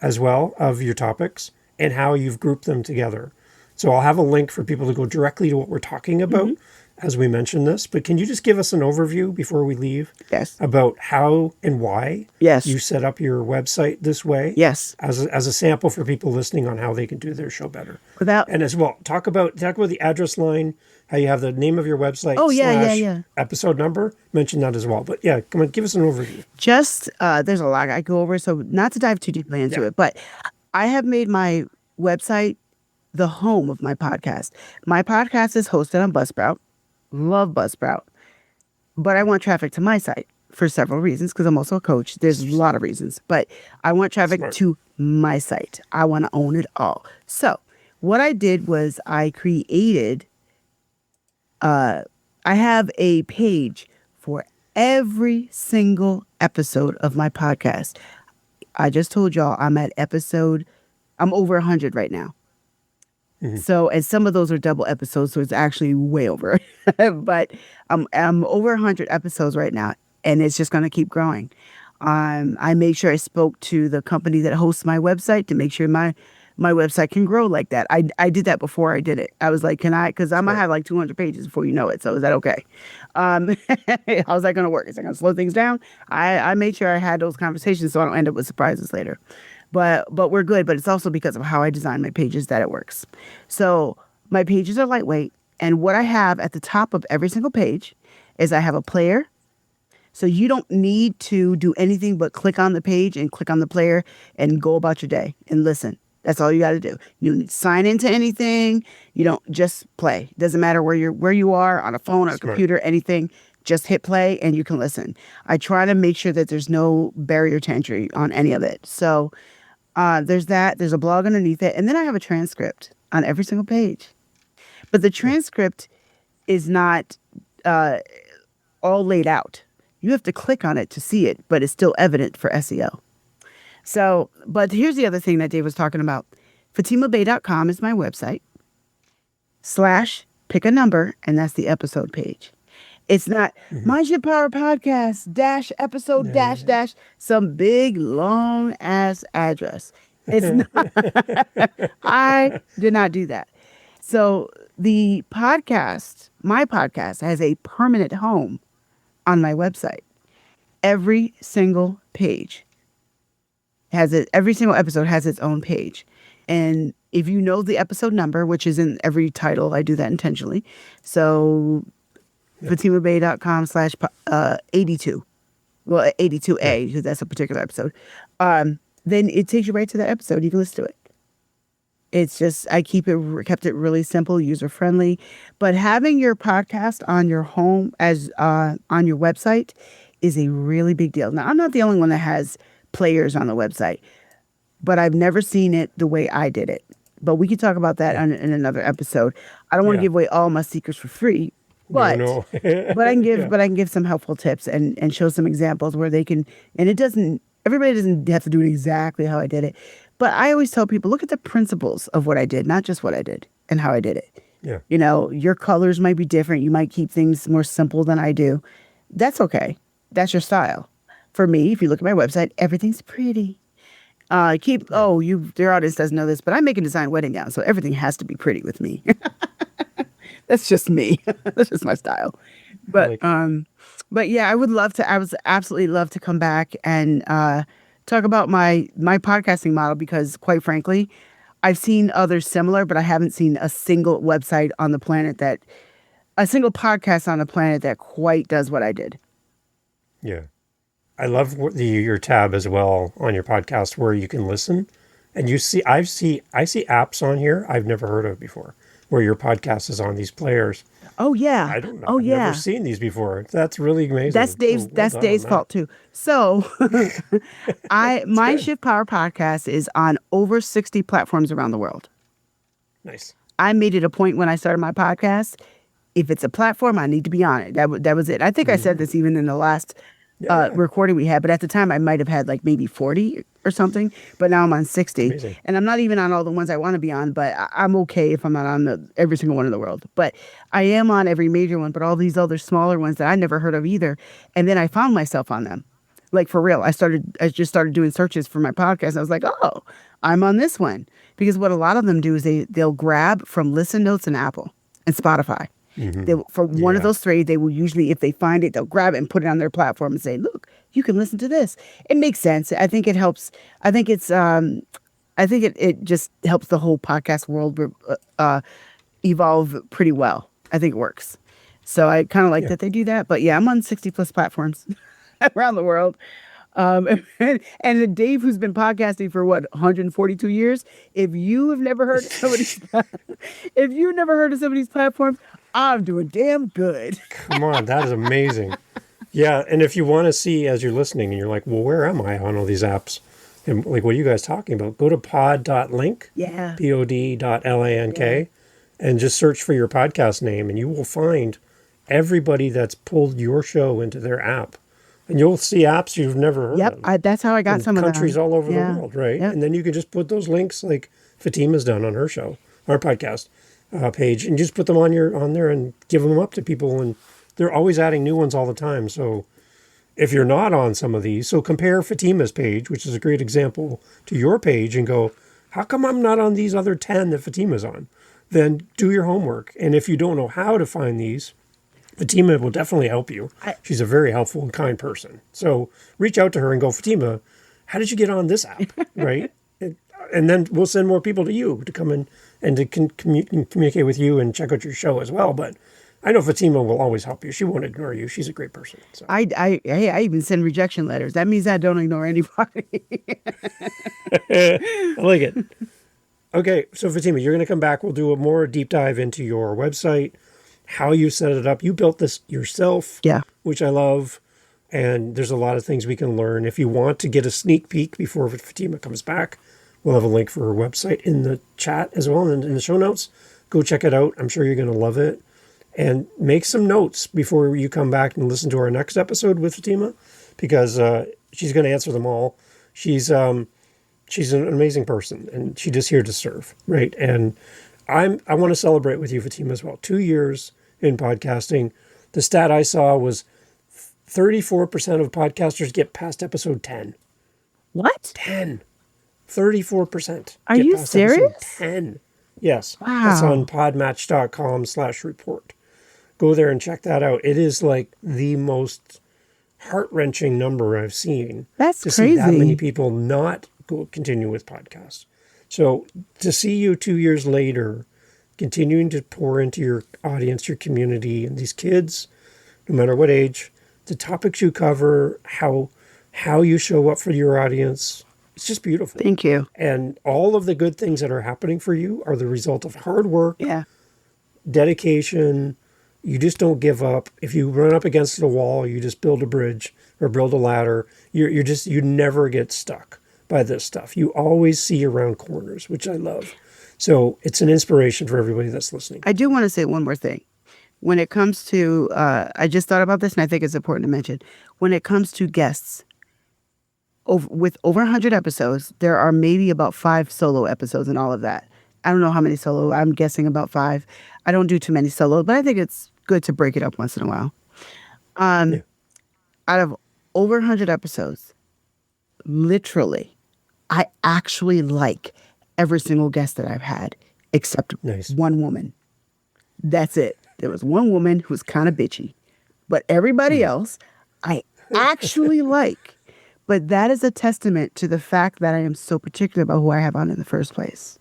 as well of your topics, and how you've grouped them together. So I'll have a link for people to go directly to what we're talking about as we mention this. But can you just give us an overview before we leave? Yes. About how and why you set up your website this way? Yes. As a sample for people listening on how they can do their show better. And as well, talk about the address line, how you have the name of your website episode number. Mention that as well. But yeah, come on, give us an overview. Just, there's a lot I go over, so not to dive too deeply into it, but I have made my website the home of my podcast. My podcast is hosted on Buzzsprout. Love Buzzsprout. But I want traffic to my site for several reasons, because I'm also a coach. There's a lot of reasons, but I want traffic to my site. I want to own it all. So what I did was I created, I have a page for every single episode of my podcast. I just told y'all I'm over 100 right now. So, and some of those are double episodes, so it's actually way over. But I'm over 100 episodes right now, and it's just going to keep growing. I made sure I spoke to the company that hosts my website to make sure my website can grow like that. I did that before I did it. I was like, can I? Because I might have like 200 pages before you know it. So is that okay? How's that going to work? Is that going to slow things down? I made sure I had those conversations so I don't end up with surprises later. But we're good. But it's also because of how I design my pages that it works. So my pages are lightweight. And what I have at the top of every single page is I have a player. So you don't need to do anything but click on the page and click on the player and go about your day and listen. That's all you got to do. You don't need to sign into anything. You don't, just play. Doesn't matter where you are, on a phone or a computer, anything. Just hit play and you can listen. I try to make sure that there's no barrier to entry on any of it. So there's that. There's a blog underneath it. And then I have a transcript on every single page. But the transcript is not all laid out. You have to click on it to see it, but it's still evident for SEO. So, but here's the other thing that Dave was talking about. FatimaBay.com is my website. /pick a number, and that's the episode page. It's not MindShift Power Podcast --episode some big long ass address. It's not. I did not do that. So the podcast, my podcast, has a permanent home on my website. Every single page has it. Every single episode has its own page. And if you know the episode number, which is in every title, I do that intentionally. So FatimaBay.com /82. Well, 82A, because that's a particular episode. Then it takes you right to that episode. You can listen to it. It's just, I kept it really simple, user friendly. But having your podcast on your home as on your website is a really big deal. Now, I'm not the only one that has players on the website, but I've never seen it the way I did it. But we could talk about that in another episode. I don't want to give away all my secrets for free, but but I can give some helpful tips and show some examples where they can. And everybody doesn't have to do it exactly how I did it. But I always tell people, look at the principles of what I did, not just what I did and how I did it. Yeah. You know, your colors might be different. You might keep things more simple than I do. That's okay. That's your style. For me, if you look at my website, everything's pretty. Their audience doesn't know this, but I make and design wedding gowns, so everything has to be pretty with me. That's just me. That's just my style. But yeah, I would absolutely love to come back and talk about my podcasting model, because quite frankly, I've seen others similar, but I haven't seen a single podcast on the planet that quite does what I did. Yeah. I love your tab as well on your podcast where you can listen, and I see apps on here I've never heard of before where your podcast is on these players. Oh yeah. I don't know. Oh yeah. I've never seen these before. That's really amazing. That's Dave's fault too. So MindShift Power Podcast is on over 60 platforms around the world. Nice. I made it a point when I started my podcast, if it's a platform, I need to be on it. That was it. I think I said this even in the last recording we had. But at the time, I might have had like maybe 40 or something. But now I'm on 60. Amazing. And I'm not even on all the ones I want to be on. But I'm okay if I'm not on every single one in the world. But I am on every major one. But all these other smaller ones that I never heard of either. And then I found myself on them. Like, for real. I just started doing searches for my podcast. I was like, oh, I'm on this one. Because what a lot of them do is they'll grab from Listen Notes and Apple and Spotify. For one of those three, they will usually, if they find it, they'll grab it and put it on their platform and say, look, you can listen to this. It makes sense. I think it helps. I think it just helps the whole podcast world evolve pretty well. I think it works. So I kind of like that they do that. But yeah, I'm on 60 plus platforms around the world. And Dave, who's been podcasting for 142 years, if you have never heard of somebody's platforms, I'm doing damn good. Come on, that is amazing. Yeah, and if you want to see as you're listening and you're like, well, where am I on all these apps? And like, what are you guys talking about? Go to pod.link, pod.link, and just search for your podcast name, and you will find everybody that's pulled your show into their app. And you'll see apps you've never heard of. Yep, that's how I got some of them. Countries all over the world, right? Yep. And then you can just put those links like Fatima's done on her show, our podcast page, and just put them on there and give them up to people. And they're always adding new ones all the time. So if you're not on some of these, so compare Fatima's page, which is a great example, to your page and go, how come I'm not on these other 10 that Fatima's on? Then do your homework. And if you don't know how to find these, Fatima will definitely help you. She's a very helpful and kind person. So reach out to her and go, Fatima, how did you get on this app? Right? And then we'll send more people to you to come in and to communicate with you and check out your show as well. But I know Fatima will always help you. She won't ignore you. She's a great person. So. I even send rejection letters. That means I don't ignore anybody. I like it. Okay, so Fatima, you're going to come back. We'll do a more deep dive into your website, how you set it up. You built this yourself, which I love. And there's a lot of things we can learn. If you want to get a sneak peek before Fatima comes back, we'll have a link for her website in the chat as well and in the show notes. Go check it out. I'm sure you're going to love it. And make some notes before you come back and listen to our next episode with Fatima, because she's going to answer them all. She's an amazing person, and she's just here to serve, right? And I want to celebrate with you, Fatima, as well. 2 years in podcasting. The stat I saw was 34% of podcasters get past episode 10. What? 10. 34%. Are you serious? 10. Yes. Wow. That's on podmatch.com/report. Go there and check that out. It is like the most heart-wrenching number I've seen. That's to crazy. See that many people not continue with podcasts. So to see you 2 years later, continuing to pour into your audience, your community, and these kids, no matter what age, the topics you cover, how you show up for your audience, it's just beautiful. Thank you. And all of the good things that are happening for you are the result of hard work, dedication. You just don't give up. If you run up against the wall, you just build a bridge or build a ladder. You never get stuck by this stuff. You always see around corners, which I love. So it's an inspiration for everybody that's listening. I do want to say one more thing. When it comes to, I just thought about this and I think it's important to mention. When it comes to guests, with over 100 episodes, there are maybe about 5 solo episodes and all of that. I don't know how many solo. I'm guessing about 5. I don't do too many solo, but I think it's good to break it up once in a while. Out of over 100 episodes, literally, I actually like every single guest that I've had, except one woman. That's it. There was one woman who was kind of bitchy, but everybody else I actually like. But that is a testament to the fact that I am so particular about who I have on in the first place.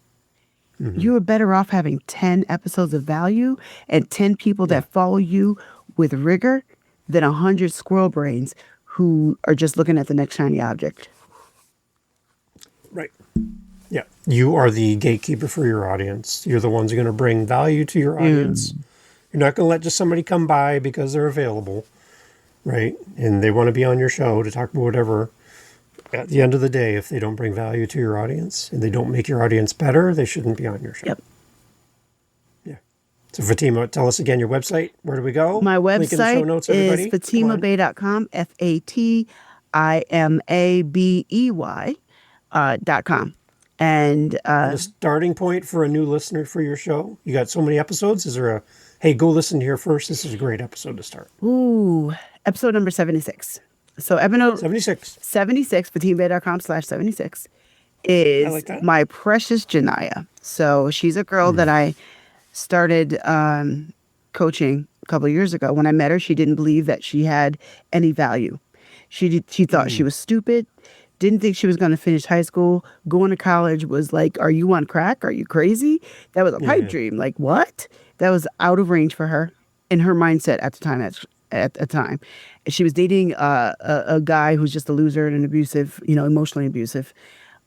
Mm-hmm. You are better off having 10 episodes of value and 10 people that follow you with rigor than 100 squirrel brains who are just looking at the next shiny object. Right. Yeah. You are the gatekeeper for your audience. You're the ones who are going to bring value to your audience. You're not going to let just somebody come by because they're available, right? And they want to be on your show to talk about whatever. At the end of the day, if they don't bring value to your audience and they don't make your audience better, they shouldn't be on your show. Yep. Yeah. So Fatima, tell us again your website. Where do we go? My Link in the show website notes, is everybody. fatimabey.com, FATIMABEY.com. And The starting point for a new listener for your show. You got so many episodes. Is there a, hey, go listen here first. This is a great episode to start. episode number 76. So episode 76. 76, fatimabey.com/76 is like that. my precious Janaya. So she's a girl that I started coaching a couple of years ago. When I met her, she didn't believe that she had any value. She thought she was stupid, didn't think she was going to finish high school. Going to college was like, are you on crack? Are you crazy? That was a pipe dream. Like, what? That was out of range for her in her mindset at the time. At the time, she was dating a guy who's just a loser and an abusive, emotionally abusive.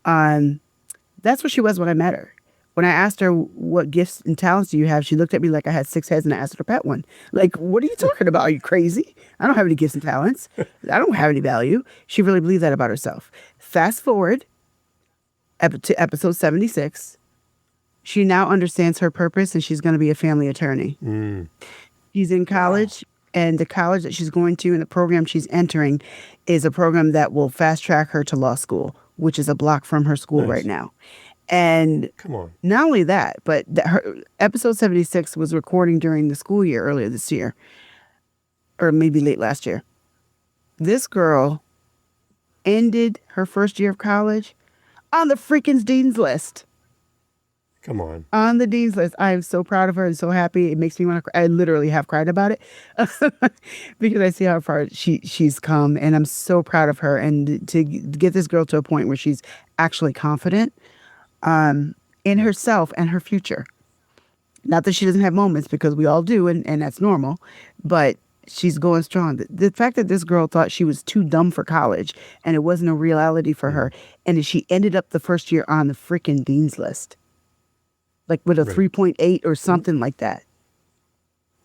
That's what she was when I met her. When I asked her, what gifts and talents do you have? She looked at me like I had 6 heads and I asked her to pet one. Like, what are you talking about? Are you crazy? I don't have any gifts and talents. I don't have any value. She really believed that about herself. Fast forward to episode 76. She now understands her purpose and she's going to be a family attorney. She's in college. And the college that she's going to and the program she's entering is a program that will fast track her to law school, which is a block from her school right now. And Come on. not only that, but her episode 76 was recording during the school year earlier this year, or maybe late last year. This girl ended her first year of college on the freaking dean's list. Come on. On the dean's list. I am so proud of her and so happy. It makes me want to cry. I literally have cried about it because I see how far she's come, and I'm so proud of her. And to get this girl to a point where she's actually confident in herself and her future. Not that she doesn't have moments, because we all do, and that's normal, but she's going strong. The fact that this girl thought she was too dumb for college and it wasn't a reality for her, and she ended up the first year on the freaking dean's list. Like with a 3.8 or something like that.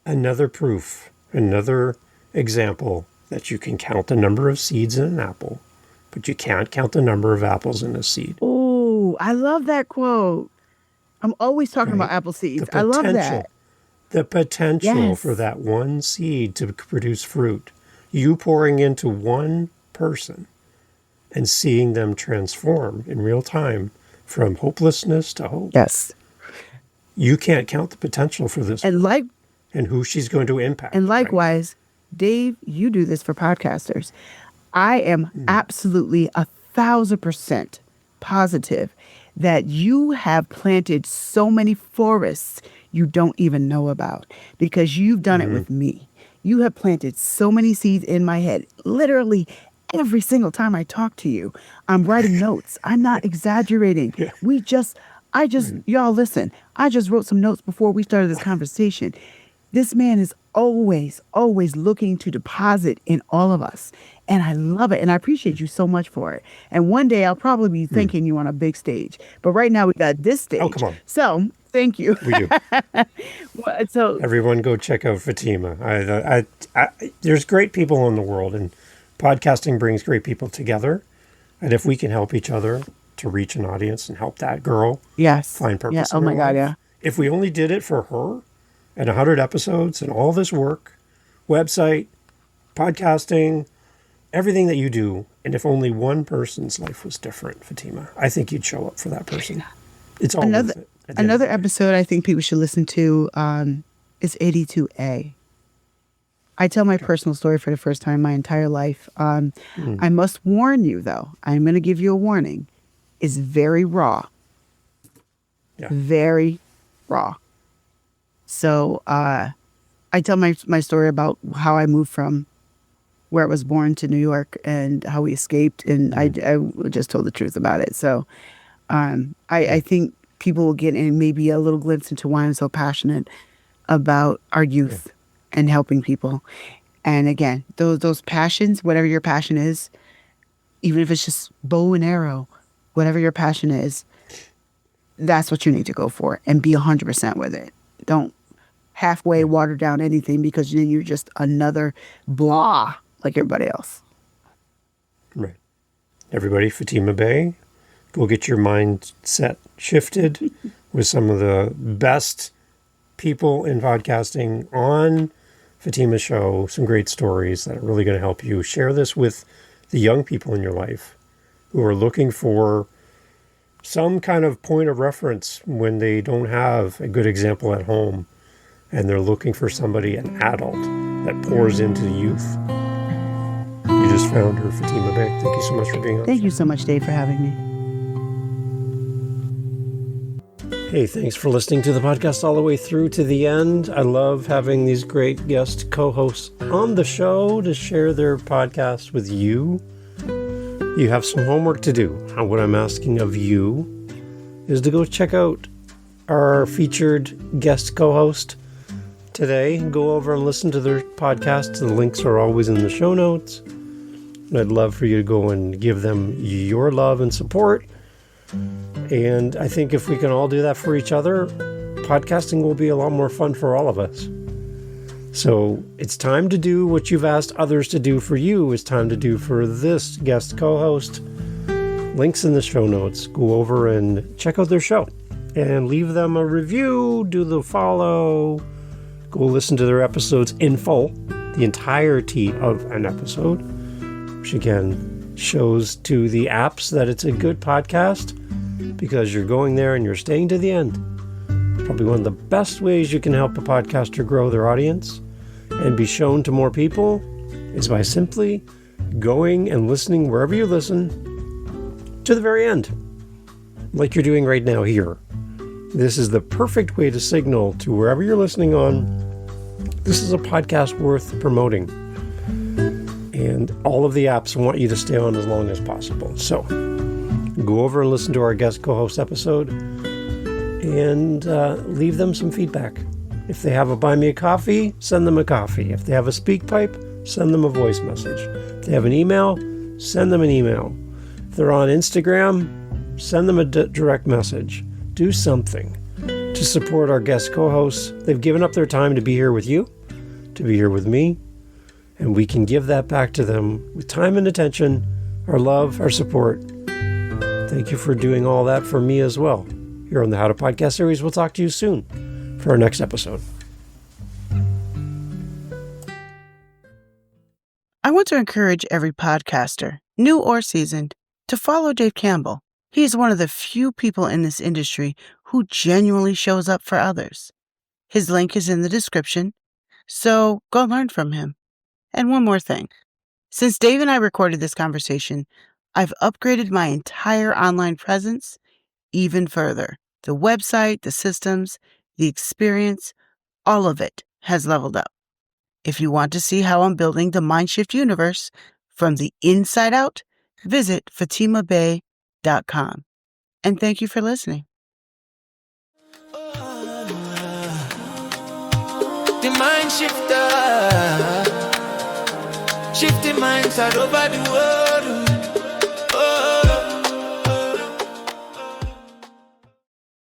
Another proof, another example that you can count the number of seeds in an apple, but you can't count the number of apples in a seed. Oh, I love that quote. I'm always talking about apple seeds. I love that. The potential for that one seed to produce fruit. You pouring into one person and seeing them transform in real time from hopelessness to hope. Yes. You can't count the potential for this And and who she's going to impact. And likewise, Dave, you do this for podcasters. I am absolutely 1,000% positive that you have planted so many forests you don't even know about, because you've done it with me. You have planted so many seeds in my head. Literally every single time I talk to you, I'm writing notes. I'm not exaggerating. Y'all listen, I just wrote some notes before we started this conversation. This man is always, always looking to deposit in all of us. And I love it. And I appreciate you so much for it. And one day I'll probably be thanking you on a big stage. But right now we got this stage. Oh, come on. So thank you. We do. So Everyone go check out Fatima. There's great people in the world, and podcasting brings great people together. And if we can help each other to reach an audience and help that girl find purpose. Yeah. Oh my God. Yeah. If we only did it for her and 100 episodes and all this work, website, podcasting, everything that you do, and if only one person's life was different, Fatima, I think you'd show up for that person. It's all worth it. Another episode I think people should listen to is 82A. I tell my personal story for the first time in my entire life. I must warn you, though. I'm going to give you a warning. It's very raw. Yeah. Very raw. So I tell my story about how I moved from where I was born to New York and how we escaped. And I just told the truth about it. So I think people will get maybe a little glimpse into why I'm so passionate about our youth and helping people. And again, those passions, whatever your passion is, even if it's just bow and arrow, whatever your passion is, that's what you need to go for and be 100% with it. Don't halfway water down anything, because then you're just another blah like everybody else. Right. Everybody, Fatima Bey, go get your mindset shifted with some of the best people in podcasting on Fatima's show, some great stories that are really going to help you. Share this with the young people in your life who are looking for some kind of point of reference when they don't have a good example at home and they're looking for somebody, an adult, that pours into the youth. You just found her, Fatima Bey. Thank you so much for being on. Thank you so much, Dave, for having me. Hey, thanks for listening to the podcast all the way through to the end. I love having these great guest co-hosts on the show to share their podcast with you. You have some homework to do. What I'm asking of you is to go check out our featured guest co-host today. Go over and listen to their podcast. The links are always in the show notes. And I'd love for you to go and give them your love and support. And I think if we can all do that for each other, podcasting will be a lot more fun for all of us. So it's time to do what you've asked others to do for you. It's time to do for this guest co-host. Links in the show notes. Go over and check out their show and leave them a review. Do the follow. Go listen to their episodes in full, the entirety of an episode, which again shows to the apps that it's a good podcast because you're going there and you're staying to the end. Probably one of the best ways you can help a podcaster grow their audience and be shown to more people is by simply going and listening wherever you listen to the very end, like you're doing right now here. This is the perfect way to signal to wherever you're listening on, this is a podcast worth promoting. And all of the apps want you to stay on as long as possible. So go over and listen to our guest co-host episode and leave them some feedback. If they have a buy me a coffee, send them a coffee. If they have a speak pipe, send them a voice message. If they have an email, send them an email. If they're on Instagram, send them a direct message. Do something to support our guest co-hosts. They've given up their time to be here with you, to be here with me, and we can give that back to them with time and attention, our love, our support. Thank you for doing all that for me as well. Here on the How to Podcast series, we'll talk to you soon for our next episode. I want to encourage every podcaster, new or seasoned, to follow Dave Campbell. He is one of the few people in this industry who genuinely shows up for others. His link is in the description, so go learn from him. And one more thing. Since Dave and I recorded this conversation, I've upgraded my entire online presence even further. The website, the systems, the experience, all of it has leveled up. If you want to see how I'm building the MindShift universe from the inside out, visit fatimabey.com. And thank you for listening. The MindShifter, shifting minds all over the world.